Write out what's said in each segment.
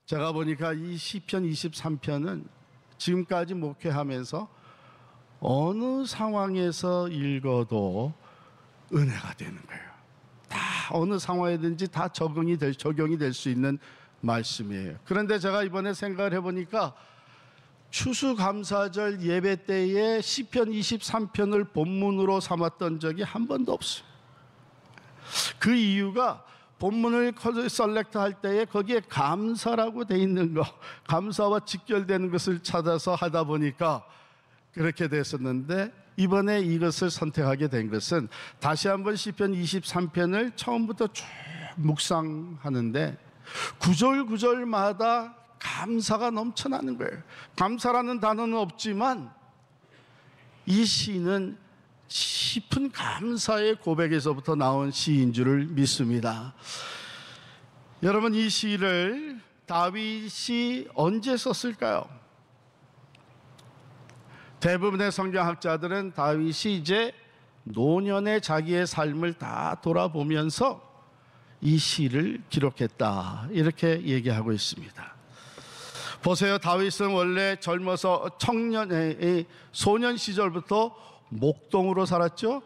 제가 보니까 이 시편 23편은 지금까지 목회하면서 어느 상황에서 읽어도 은혜가 되는 거예요. 다 어느 상황이든지 다 적용이 될 수 있는 말씀이에요. 그런데 제가 이번에 생각을 해보니까 추수감사절 예배 때에 시편 23편을 본문으로 삼았던 적이 한 번도 없어요. 그 이유가 본문을 셀렉트 할 때에 거기에 감사라고 돼 있는 거, 감사와 직결되는 것을 찾아서 하다 보니까 그렇게 됐었는데, 이번에 이것을 선택하게 된 것은 다시 한번 시편 23편을 처음부터 쭉 묵상하는데 구절구절마다 감사가 넘쳐나는 거예요. 감사라는 단어는 없지만 이 시는 깊은 감사의 고백에서부터 나온 시인 줄을 믿습니다. 여러분, 이 시를 다윗이 언제 썼을까요? 대부분의 성경학자들은 다윗이 이제 노년의 자기의 삶을 다 돌아보면서 이 시를 기록했다, 이렇게 얘기하고 있습니다. 보세요. 다윗은 원래 젊어서 소년 시절부터 목동으로 살았죠.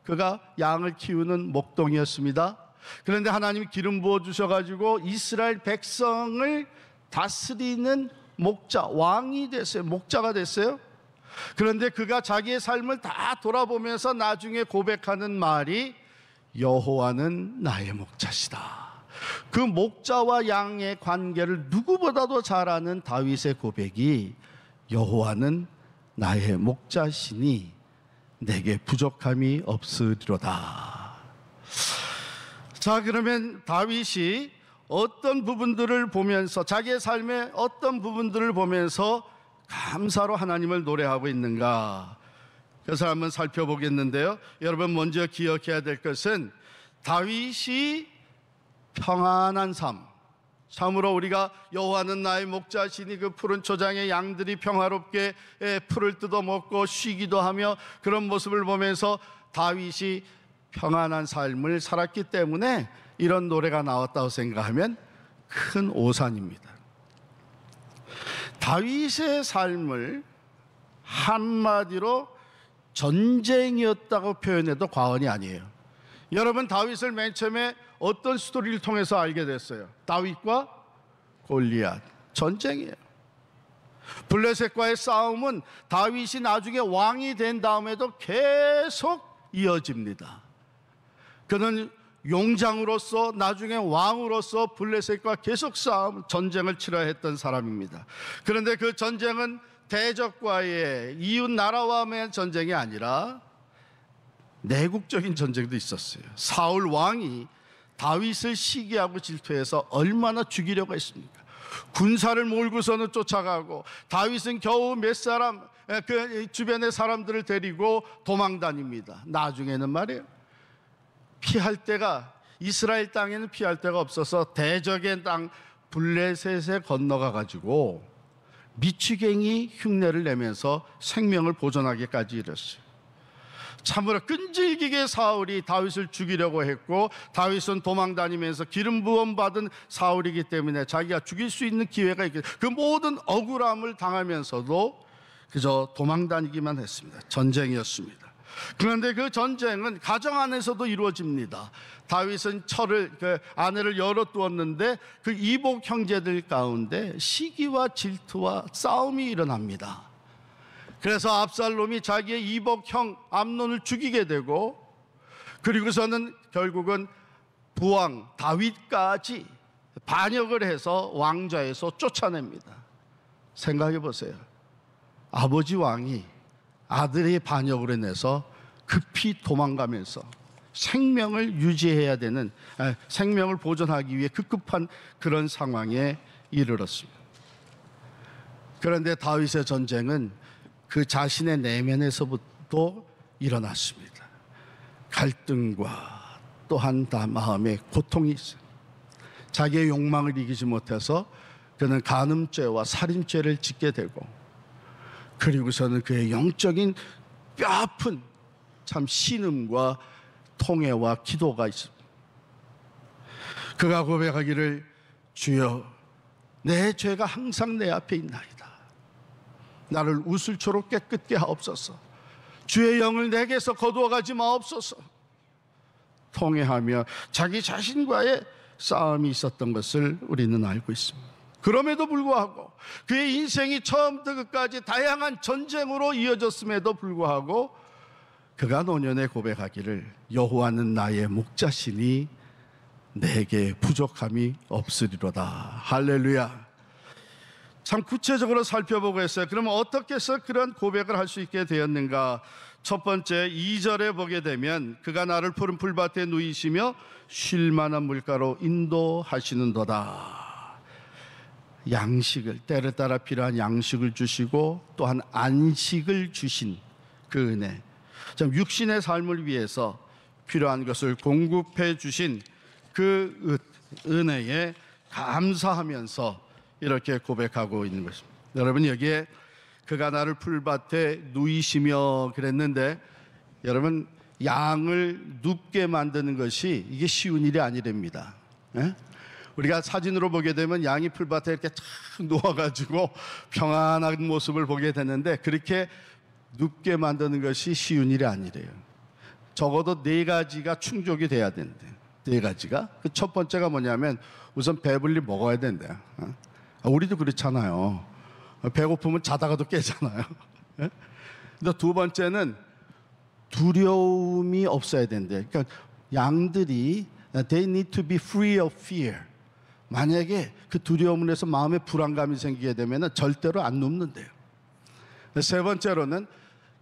그가 양을 키우는 목동이었습니다. 그런데 하나님이 기름 부어 주셔가지고 이스라엘 백성을 다스리는 목자, 왕이 됐어요. 목자가 됐어요. 그런데 그가 자기의 삶을 다 돌아보면서 나중에 고백하는 말이 여호와는 나의 목자시다. 그 목자와 양의 관계를 누구보다도 잘 아는 다윗의 고백이 여호와는 나의 목자시니 내게 부족함이 없으리로다. 자, 그러면 다윗이 어떤 부분들을 보면서, 자기의 삶의 어떤 부분들을 보면서 감사로 하나님을 노래하고 있는가, 그것을 한번 살펴보겠는데요. 여러분, 먼저 기억해야 될 것은 다윗이 평안한 삶, 참으로 우리가 여호와는 나의 목자시니 그 푸른 초장에 양들이 평화롭게 풀을 뜯어먹고 쉬기도 하며, 그런 모습을 보면서 다윗이 평안한 삶을 살았기 때문에 이런 노래가 나왔다고 생각하면 큰 오산입니다. 다윗의 삶을 한마디로 전쟁이었다고 표현해도 과언이 아니에요. 여러분, 다윗을 맨 처음에 어떤 스토리를 통해서 알게 됐어요? 다윗과 골리앗, 전쟁이에요. 블레셋과의 싸움은 다윗이 나중에 왕이 된 다음에도 계속 이어집니다. 그는 용장으로서 나중에 왕으로서 블레셋과 계속 전쟁을 치러야 했던 사람입니다. 그런데 그 전쟁은 대적과의 이웃 나라와의 전쟁이 아니라 내국적인 전쟁도 있었어요. 사울 왕이 다윗을 시기하고 질투해서 얼마나 죽이려고 했습니까? 군사를 몰고서는 쫓아가고, 다윗은 겨우 몇 사람, 그 주변의 사람들을 데리고 도망 다닙니다. 나중에는 말이에요, 피할 데가, 이스라엘 땅에는 피할 데가 없어서 대적의 땅 블레셋에 건너가 가지고 미치갱이 흉내를 내면서 생명을 보존하기까지 이랬어요. 참으로 끈질기게 사울이 다윗을 죽이려고 했고, 다윗은 도망 다니면서 기름 부음 받은 사울이기 때문에 자기가 죽일 수 있는 기회가 있겠, 그 모든 억울함을 당하면서도 그저 도망 다니기만 했습니다. 전쟁이었습니다. 그런데 그 전쟁은 가정 안에서도 이루어집니다. 다윗은 그 아내를 열어두었는데 그 이복 형제들 가운데 시기와 질투와 싸움이 일어납니다. 그래서 압살롬이 자기의 이복 형 암논을 죽이게 되고, 그리고서는 결국은 부왕 다윗까지 반역을 해서 왕좌에서 쫓아냅니다. 생각해 보세요. 아버지 왕이 아들의 반역으로 인해서 급히 도망가면서 생명을 유지해야 되는, 생명을 보존하기 위해 급급한 그런 상황에 이르렀습니다. 그런데 다윗의 전쟁은 그 자신의 내면에서부터 일어났습니다. 갈등과 또한 마음의 고통이 있어요. 자기의 욕망을 이기지 못해서 그는 간음죄와 살인죄를 짓게 되고, 그리고서는 그의 영적인 뼈아픈 참 신음과 통회와 기도가 있습니다. 그가 고백하기를, 주여 내 죄가 항상 내 앞에 있나이다. 나를 우슬초록 깨끗게 하옵소서. 주의 영을 내게서 거두어가지 마옵소서. 통회하며 자기 자신과의 싸움이 있었던 것을 우리는 알고 있습니다. 그럼에도 불구하고 그의 인생이 처음부터 끝까지 다양한 전쟁으로 이어졌음에도 불구하고 그가 노년에 고백하기를 여호와는 나의 목자시니 내게 부족함이 없으리로다. 할렐루야. 참 구체적으로 살펴보고 했어요. 그러면 어떻게 해서 그런 고백을 할 수 있게 되었는가? 첫 번째 2절에 보게 되면 그가 나를 푸른 풀밭에 누이시며 쉴 만한 물가로 인도하시는도다. 양식을, 때를 따라 필요한 양식을 주시고 또한 안식을 주신 그 은혜, 참 육신의 삶을 위해서 필요한 것을 공급해 주신 그 은혜에 감사하면서 이렇게 고백하고 있는 것입니다. 여러분, 여기에 그가 나를 풀밭에 누이시며 그랬는데, 여러분, 양을 눕게 만드는 것이 이게 쉬운 일이 아니랍니다. 예? 우리가 사진으로 보게 되면 양이 풀밭에 이렇게 탁 누워가지고 평안한 모습을 보게 되는데, 그렇게 눕게 만드는 것이 쉬운 일이 아니래요. 적어도 4가지가 충족이 돼야 된대. 4가지가. 그 첫 번째가 뭐냐면 우선 배불리 먹어야 된대요. 우리도 그렇잖아요. 배고프면 자다가도 깨잖아요. 근데 두 번째는 두려움이 없어야 된대. 그러니까 양들이 they need to be free of fear. 만약에 그 두려움을 해서 마음에 불안감이 생기게 되면 절대로 안 눕는데요. 세 번째로는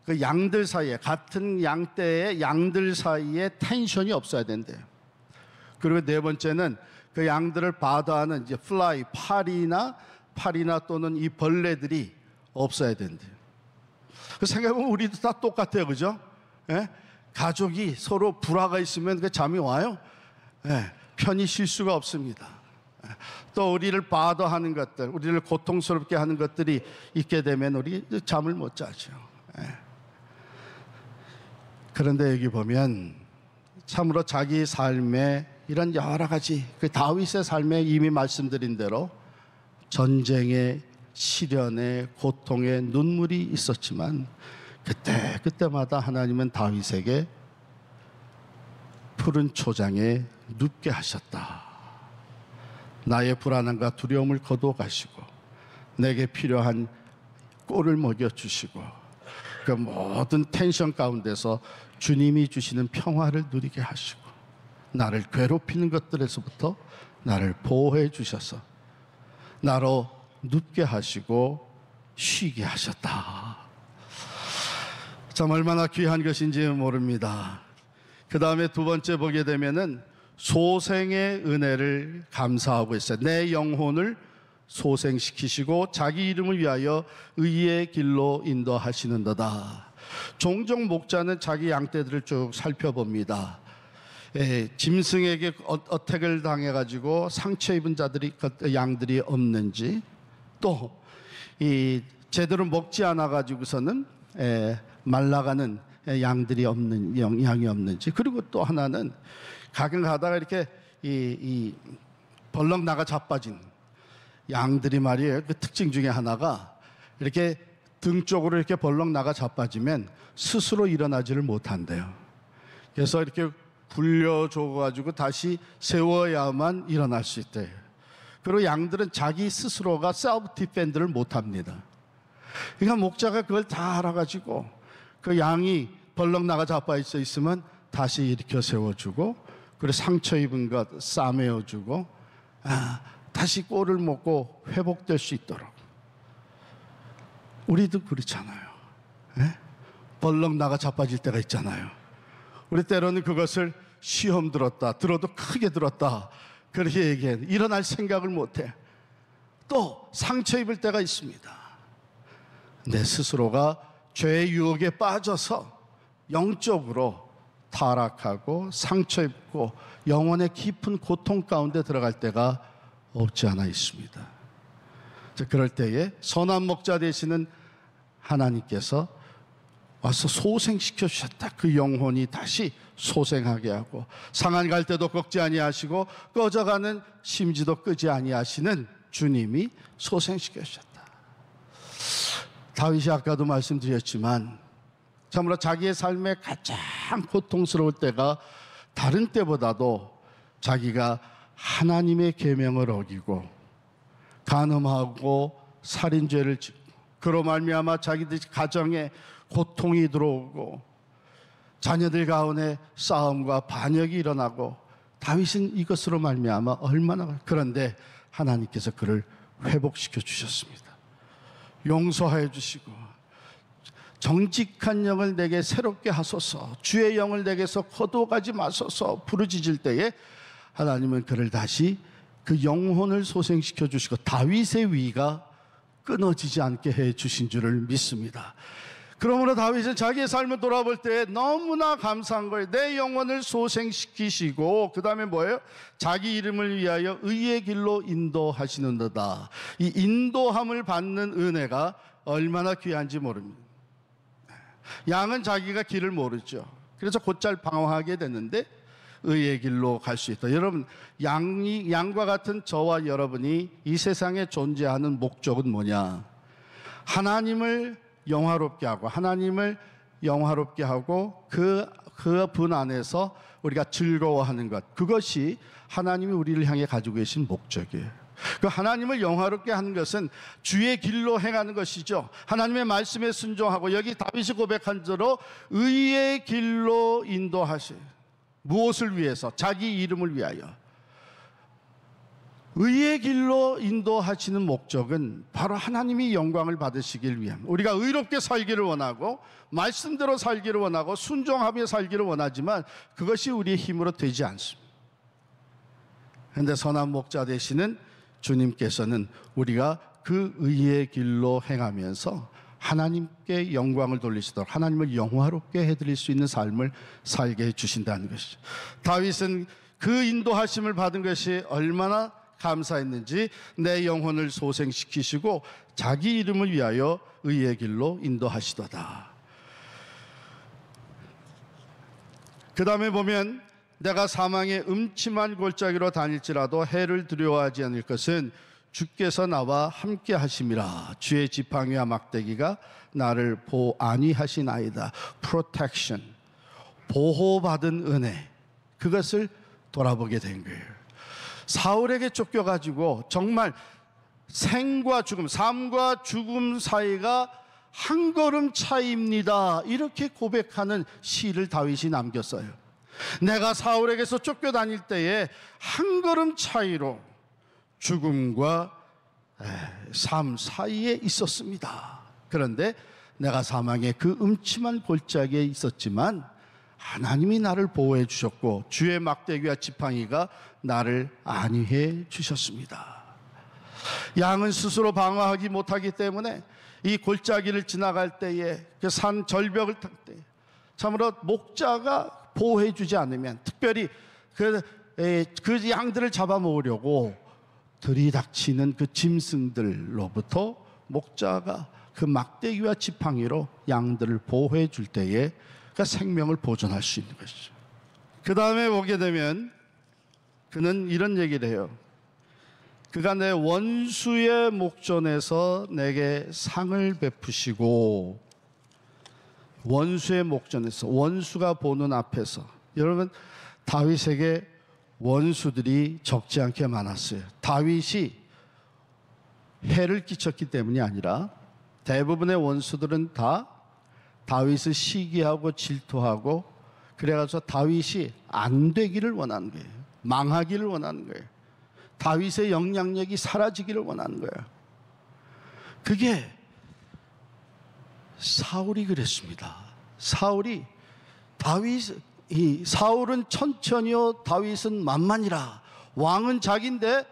그 양들 사이에, 같은 양떼의 양들 사이에 텐션이 없어야 된대요. 그리고 네 번째는 그 양들을 바다하는 이제 플라이, 파리나 또는 이 벌레들이 없어야 된대요. 그 생각해보면 우리도 다 똑같아요, 그죠? 예? 가족이 서로 불화가 있으면 그 잠이 와요? 예, 편히 쉴 수가 없습니다. 또 우리를 바더하는 것들, 우리를 고통스럽게 하는 것들이 있게 되면 우리 잠을 못 자죠. 예. 그런데 여기 보면 참으로 자기 삶에 이런 여러 가지, 그 다윗의 삶에 이미 말씀드린 대로 전쟁에, 시련에, 고통에 눈물이 있었지만 그때마다 하나님은 다윗에게 푸른 초장에 눕게 하셨다. 나의 불안함과 두려움을 거두어 가시고 내게 필요한 꼴을 먹여주시고 그 모든 텐션 가운데서 주님이 주시는 평화를 누리게 하시고 나를 괴롭히는 것들에서부터 나를 보호해 주셔서 나로 눕게 하시고 쉬게 하셨다. 참 얼마나 귀한 것인지 모릅니다. 그 다음에 두 번째 보게 되면은 소생의 은혜를 감사하고 있어요. 내 영혼을 소생시키시고 자기 이름을 위하여 의의 길로 인도하시는도다. 종종 목자는 자기 양떼들을 쭉 살펴봅니다. 짐승에게 어택을 당해가지고 상처 입은 양들이 없는지, 또 이 제대로 먹지 않아가지고서는 말라가는 양이 없는지, 그리고 또 하나는 가끔 가다가 이렇게 이 벌렁 나가 자빠진 양들이 말이에요. 그 특징 중에 하나가 이렇게 등 쪽으로 이렇게 벌렁 나가 자빠지면 스스로 일어나지를 못한대요. 그래서 이렇게 굴려줘가지고 다시 세워야만 일어날 수 있대요. 그리고 양들은 자기 스스로가 셀프 디펜드를 못합니다. 그러니까 목자가 그걸 다 알아가지고 그 양이 벌렁 나가 자빠져 있으면 다시 일으켜 세워주고, 그리고 상처 입은 것 싸매어주고, 다시 꼴을 먹고 회복될 수 있도록. 우리도 그렇잖아요. 예? 벌렁 나가 자빠질 때가 있잖아요. 우리 때로는 그것을 시험 들어도 크게 들었다, 그렇게 얘기해. 일어날 생각을 못해. 또 상처 입을 때가 있습니다. 내 스스로가 죄의 유혹에 빠져서 영적으로 타락하고 상처 입고 영혼의 깊은 고통 가운데 들어갈 때가 없지 않아 있습니다. 그럴 때에 선한 목자 되시는 하나님께서 와서 소생시켜 주셨다. 그 영혼이 다시 소생하게 하고 상한 갈 때도 꺾지 아니하시고 꺼져가는 심지도 끄지 아니하시는 주님이 소생시켜 주셨다. 다윗이 아까도 말씀드렸지만 참으로 자기의 삶에 가장 고통스러울 때가 다른 때보다도 자기가 하나님의 계명을 어기고 간음하고 살인죄를 짓고 그로 말미암아 자기들 가정에 고통이 들어오고 자녀들 가운데 싸움과 반역이 일어나고 다윗은 이것으로 말미암아 얼마나 그런데 하나님께서 그를 회복시켜 주셨습니다. 용서해 주시고 정직한 영을 내게 새롭게 하소서 주의 영을 내게서 거두어가지 마소서 부르짖을 때에 하나님은 그를 다시 그 영혼을 소생시켜 주시고 다윗의 위가 끊어지지 않게 해 주신 줄을 믿습니다. 그러므로 다윗은 자기의 삶을 돌아볼 때 너무나 감사한 거예요. 내 영혼을 소생시키시고 그 다음에 뭐예요? 자기 이름을 위하여 의의 길로 인도하시는도다. 이 인도함을 받는 은혜가 얼마나 귀한지 모릅니다. 양은 자기가 길을 모르죠. 그래서 곧잘 방황하게 됐는데 의의 길로 갈 수 있다. 여러분, 양과 같은 저와 여러분이 이 세상에 존재하는 목적은 뭐냐? 하나님을 영화롭게 하고 하나님을 영화롭게 하고 그 분 안에서 우리가 즐거워하는 것, 그것이 하나님이 우리를 향해 가지고 계신 목적이에요. 그 하나님을 영화롭게 하는 것은 주의 길로 행하는 것이죠. 하나님의 말씀에 순종하고 여기 다윗이 고백한 대로 의의 길로 인도하시. 무엇을 위해서? 자기 이름을 위하여. 의의 길로 인도하시는 목적은 바로 하나님이 영광을 받으시길 위함. 우리가 의롭게 살기를 원하고 말씀대로 살기를 원하고 순종하며 살기를 원하지만 그것이 우리의 힘으로 되지 않습니다. 그런데 선한 목자 되시는 주님께서는 우리가 그 의의 길로 행하면서 하나님께 영광을 돌리시도록 하나님을 영화롭게 해드릴 수 있는 삶을 살게 해주신다는 것이죠. 다윗은 그 인도하심을 받은 것이 얼마나 감사했는지 내 영혼을 소생시키시고 자기 이름을 위하여 의의 길로 인도하시도다. 그 다음에 보면 내가 사망의 음침한 골짜기로 다닐지라도 해를 두려워하지 않을 것은 주께서 나와 함께 하심이라. 주의 지팡이와 막대기가 나를 보안위하시나이다. protection, 보호받은 은혜, 그것을 돌아보게 된 거예요. 사울에게 쫓겨가지고 정말 생과 죽음, 삶과 죽음 사이가 한 걸음 차이입니다. 이렇게 고백하는 시를 다윗이 남겼어요. 내가 사울에게서 쫓겨다닐 때에 한 걸음 차이로 죽음과 삶 사이에 있었습니다. 그런데 내가 사망의 그 음침한 골짜기에 있었지만 하나님이 나를 보호해 주셨고 주의 막대기와 지팡이가 나를 안위해 주셨습니다. 양은 스스로 방어하지 못하기 때문에 이 골짜기를 지나갈 때에 그 산 절벽을 탈 때 참으로 목자가 보호해 주지 않으면 특별히 그 양들을 잡아먹으려고 들이닥치는 그 짐승들로부터 목자가 그 막대기와 지팡이로 양들을 보호해 줄 때에 그 생명을 보존할 수 있는 것이죠. 그 다음에 보게 되면 그는 이런 얘기를 해요. 그가 내 원수의 목전에서 내게 상을 베푸시고, 원수의 목전에서, 원수가 보는 앞에서. 여러분, 다윗에게 원수들이 적지 않게 많았어요. 다윗이 해를 끼쳤기 때문이 아니라 대부분의 원수들은 다 다윗을 시기하고 질투하고 그래가지고 다윗이 안 되기를 원하는 거예요. 망하기를 원하는 거예요. 다윗의 영향력이 사라지기를 원하는 거예요. 그게 사울이 그랬습니다. 사울은 천천히요 다윗은 만만이라. 왕은 자기인데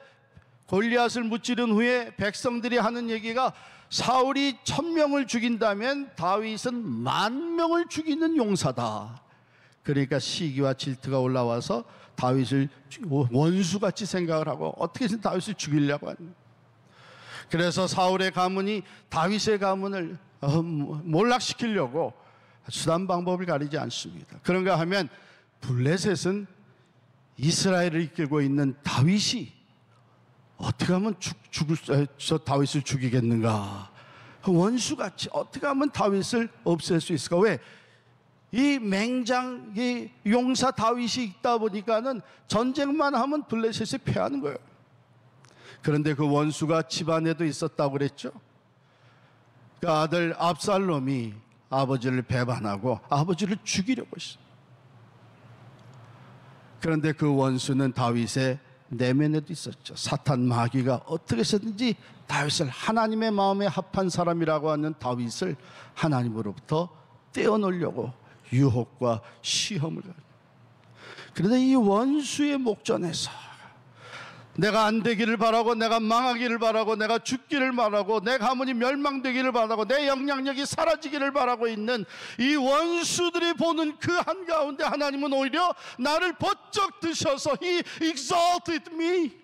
골리앗을 무찌른 후에 백성들이 하는 얘기가 사울이 1000명을 죽인다면 다윗은 10,000명을 죽이는 용사다. 그러니까 시기와 질투가 올라와서 다윗을 원수같이 생각을 하고 어떻게든 다윗을 죽이려고 하는. 그래서 사울의 가문이 다윗의 가문을 몰락시키려고 수단 방법을 가리지 않습니다. 그런가 하면 블레셋은 이스라엘을 이끌고 있는 다윗이 어떻게 하면 저 다윗을 죽이겠는가? 원수같이 어떻게 하면 다윗을 없앨 수 있을까? 왜? 이 맹장, 이 용사 다윗이 있다 보니까는 전쟁만 하면 블레셋이 패하는 거예요. 그런데 그 원수가 집안에도 있었다고 그랬죠. 그 아들 압살롬이 아버지를 배반하고 아버지를 죽이려고 했어요. 그런데 그 원수는 다윗의 내면에도 있었죠. 사탄 마귀가 어떻게 해서든지 다윗을, 하나님의 마음에 합한 사람이라고 하는 다윗을 하나님으로부터 떼어놓으려고 유혹과 시험을 가요. 그런데 이 원수의 목전에서 내가 안 되기를 바라고, 내가 망하기를 바라고, 내가 죽기를 바라고, 내 가문이 멸망되기를 바라고, 내 영향력이 사라지기를 바라고 있는 이 원수들이 보는 그 한가운데 하나님은 오히려 나를 번쩍 드셔서 He exalted me,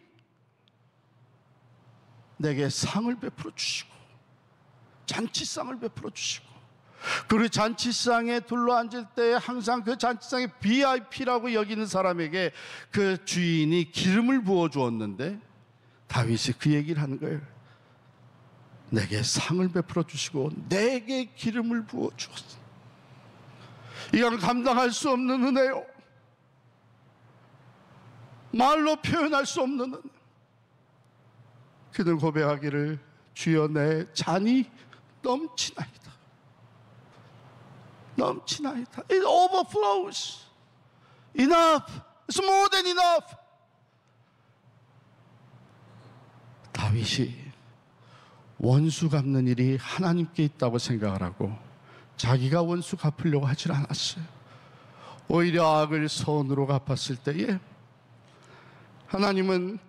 내게 상을 베풀어 주시고 잔치상을 베풀어 주시고, 그 잔치상에 둘러앉을 때 항상 그 잔치상에 VIP라고 여기는 사람에게 그 주인이 기름을 부어 주었는데 다윗이 그 얘기를 하는 거예요. 내게 상을 베풀어 주시고 내게 기름을 부어 주었어. 이건 감당할 수 없는 은혜요, 말로 표현할 수 없는 은혜. 그는 고백하기를 주여 내 잔이 넘치나이다. 넘치나이다. It overflows. Enough. It's more than enough. 다윗이 원수 갚는 일이 하나님께 있다고 생각을 하고 자기가 원수 갚으려고 하질 않았어요. 오히려 악을 선으로 갚았을 때에 하나님은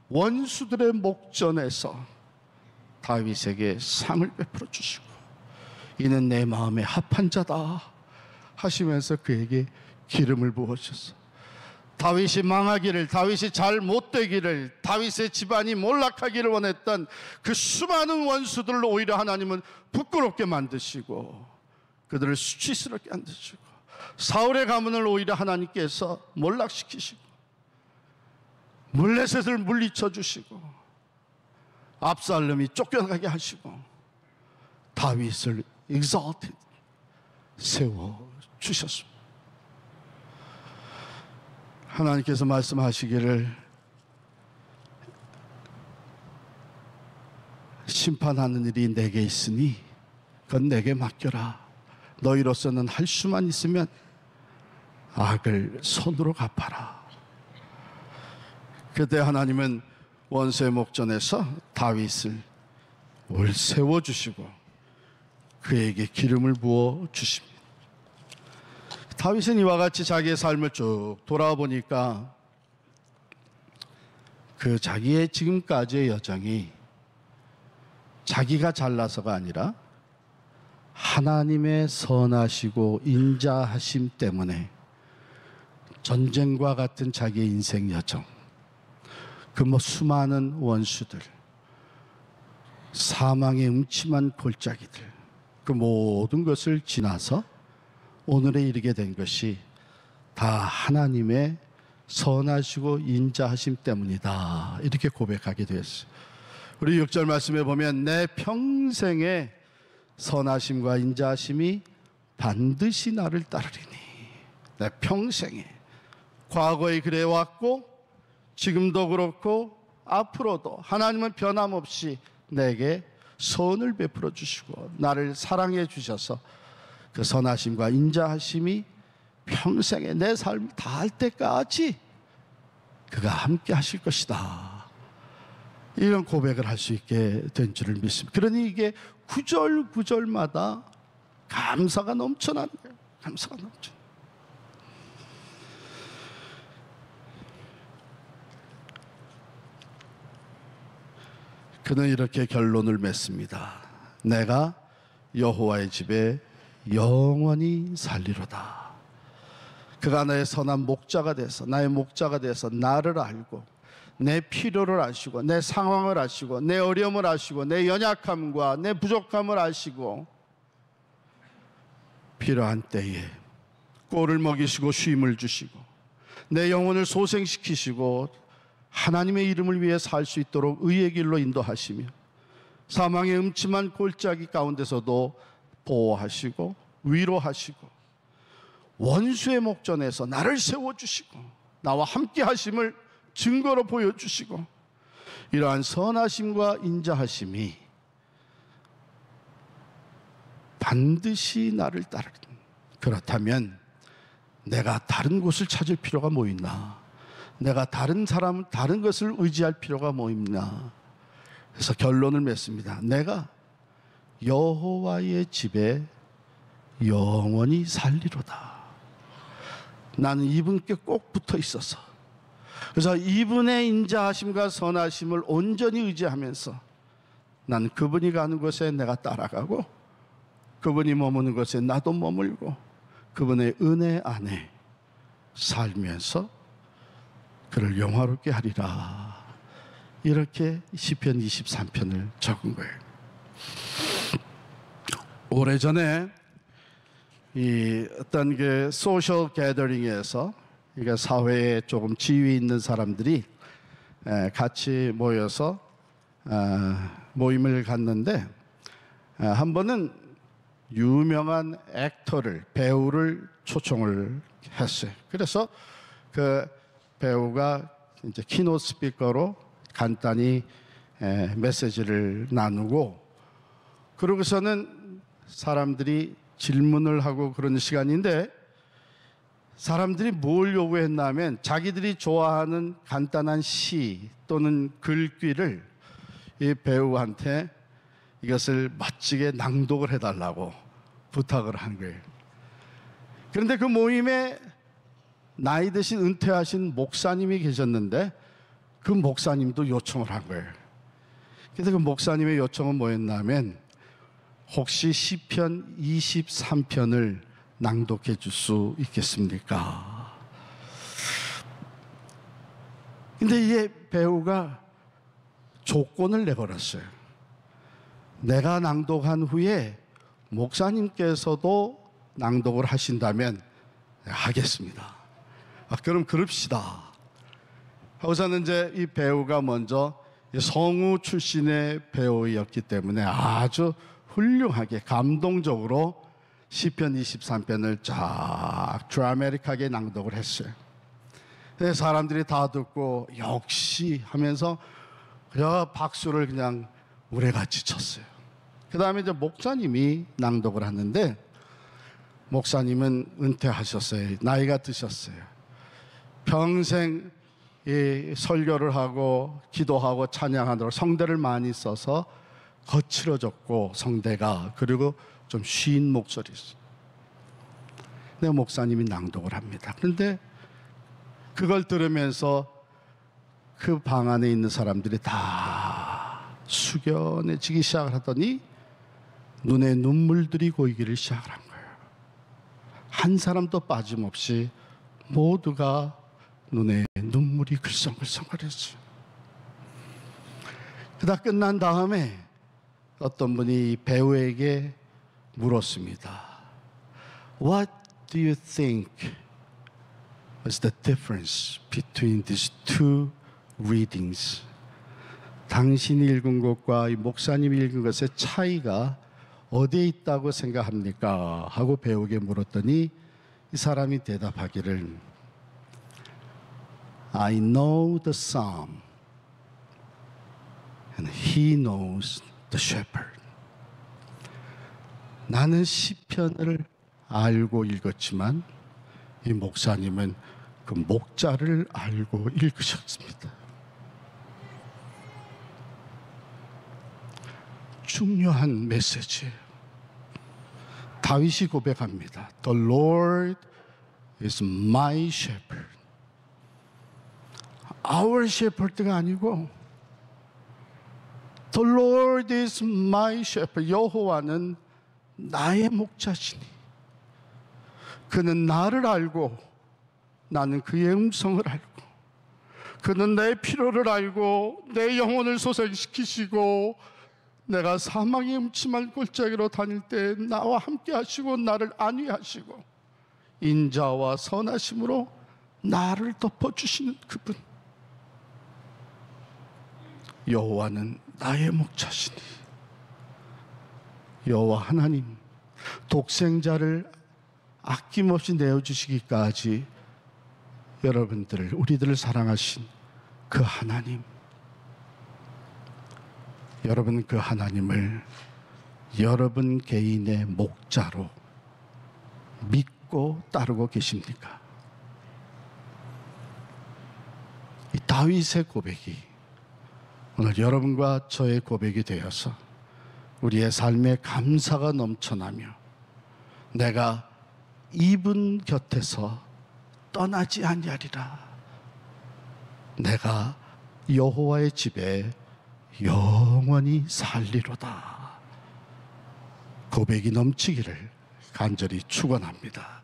원수들의 목전에서 다윗에게 상을 베풀어 주시고 이는 내 마음에 합한 자다 하시면서 그에게 기름을 부으셨어. 다윗이 망하기를, 다윗이 잘 못되기를, 다윗의 집안이 몰락하기를 원했던 그 수많은 원수들을 오히려 하나님은 부끄럽게 만드시고 그들을 수치스럽게 만드시고, 사울의 가문을 오히려 하나님께서 몰락시키시고 블레셋을 물리쳐 주시고 압살롬이 쫓겨나게 하시고 다윗을 exalted, 세워주셨습니다. 하나님께서 말씀하시기를 심판하는 일이 내게 있으니 그건 내게 맡겨라. 너희로서는 할 수만 있으면 악을 손으로 갚아라. 그때 하나님은 원수의 목전에서 다윗을 세워주시고 그에게 기름을 부어 주십니다. 다윗은 이와 같이 자기의 삶을 쭉 돌아보니까 그 자기의 지금까지의 여정이 자기가 잘나서가 아니라 하나님의 선하시고 인자하심 때문에 전쟁과 같은 자기의 인생 여정, 그 수많은 원수들, 사망의 음침한 골짜기들, 그 모든 것을 지나서 오늘에 이르게 된 것이 다 하나님의 선하시고 인자하심 때문이다, 이렇게 고백하게 되었어요. 우리 6절 말씀에 보면 내 평생의 선하심과 인자하심이 반드시 나를 따르리니, 내 평생에, 과거에 그래왔고 지금도 그렇고 앞으로도 하나님은 변함없이 내게 선을 베풀어 주시고 나를 사랑해 주셔서 그 선하심과 인자하심이 평생에 내 삶을 다할 때까지 그가 함께 하실 것이다, 이런 고백을 할 수 있게 된 줄을 믿습니다. 그러니 이게 구절 구절마다 감사가 넘쳐나는 거예요. 감사가 넘쳐. 그는 이렇게 결론을 맺습니다. 내가 여호와의 집에 영원히 살리로다. 그가 나의 선한 목자가 돼서, 나의 목자가 돼서 나를 알고 내 필요를 아시고 내 상황을 아시고 내 어려움을 아시고 내 연약함과 내 부족함을 아시고 필요한 때에 꼴을 먹이시고 쉼을 주시고 내 영혼을 소생시키시고 하나님의 이름을 위해 살 수 있도록 의의 길로 인도하시며 사망의 음침한 골짜기 가운데서도 보호하시고 위로하시고 원수의 목전에서 나를 세워주시고 나와 함께 하심을 증거로 보여주시고 이러한 선하심과 인자하심이 반드시 나를 따르는, 그렇다면 내가 다른 곳을 찾을 필요가 뭐 있나? 내가 다른 사람, 다른 것을 의지할 필요가 뭐 있나? 그래서 결론을 맺습니다. 내가 여호와의 집에 영원히 살리로다. 나는 이분께 꼭 붙어 있어서, 그래서 이분의 인자하심과 선하심을 온전히 의지하면서 나는 그분이 가는 곳에 내가 따라가고 그분이 머무는 곳에 나도 머물고 그분의 은혜 안에 살면서 그를 영화롭게 하리라. 이렇게 시편 23편을 적은 거예요. 오래전에 이 어떤 그 소셜 게더링에서, 그러니까 사회에 조금 지위 있는 사람들이 같이 모여서 모임을 갔는데 한 번은 유명한 액터를, 배우를 초청을 했어요. 그래서 그 배우가 이제 키노트 스피커로 간단히 메시지를 나누고, 그러고서는 사람들이 질문을 하고 그런 시간인데, 사람들이 뭘 요구했냐면 자기들이 좋아하는 간단한 시 또는 글귀를 이 배우한테 이것을 멋지게 낭독을 해달라고 부탁을 한 거예요. 그런데 그 모임에 나이 드신 은퇴하신 목사님이 계셨는데 그 목사님도 요청을 한 거예요. 그래서 그 목사님의 요청은 뭐였냐면 혹시 시편 23편을 낭독해 줄 수 있겠습니까? 근데 이 배우가 조건을 내걸었어요. 내가 낭독한 후에 목사님께서도 낭독을 하신다면 하겠습니다. 그럼 그럽시다. 하고서는 이제 이 배우가 먼저 성우 출신의 배우였기 때문에 아주 훌륭하게 감동적으로 시편 23편을 쫙 드라마틱하게 낭독을 했어요. 사람들이 다 듣고 역시 하면서 그냥 박수를 그냥 우레같이 쳤어요. 그 다음에 이제 목사님이 낭독을 하는데, 목사님은 은퇴하셨어요. 나이가 드셨어요. 평생 이 설교를 하고 기도하고 찬양하도록 성대를 많이 써서 거칠어졌고 성대가, 그리고 좀 쉰 목소리였어요. 근데 목사님이 낭독을 합니다. 그런데 그걸 들으면서 그 방 안에 있는 사람들이 다 숙연해지기 시작을 하더니 눈에 눈물들이 고이기를 시작을 한 거예요. 한 사람도 빠짐없이 모두가 눈에 눈물이 글썽글썽거렸어요. 그다 끝난 다음에 어떤 분이 배우에게 물었습니다. What do you think was the difference between these two readings? 당신이 읽은 것과 이 목사님이 읽은 것의 차이가 어디에 있다고 생각합니까? 하고 배우에게 물었더니 이 사람이 대답하기를 I know the psalm and he knows the shepherd. 나는 시편을 알고 읽었지만 이 목사님은 그 목자를 알고 읽으셨습니다. 중요한 메시지예요. 다윗이 고백합니다. The Lord is my shepherd. Our shepherd가 아니고 The Lord is my shepherd. 여호와는 나의 목자시니 그는 나를 알고 나는 그의 음성을 알고 그는 내 필요를 알고 내 영혼을 소생시키시고 내가 사망의 음침한 골짜기로 다닐 때 나와 함께 하시고 나를 안위하시고 인자와 선하심으로 나를 덮어주시는 그분. 여호와는 나의 목자시니. 여호와 하나님, 독생자를 아낌없이 내어주시기까지 여러분들을, 우리들을 사랑하신 그 하나님, 여러분 그 하나님을 여러분 개인의 목자로 믿고 따르고 계십니까? 이 다윗의 고백이 오늘 여러분과 저의 고백이 되어서 우리의 삶에 감사가 넘쳐나며 내가 이분 곁에서 떠나지 아니하리라, 내가 여호와의 집에 영원히 살리로다 고백이 넘치기를 간절히 축원합니다.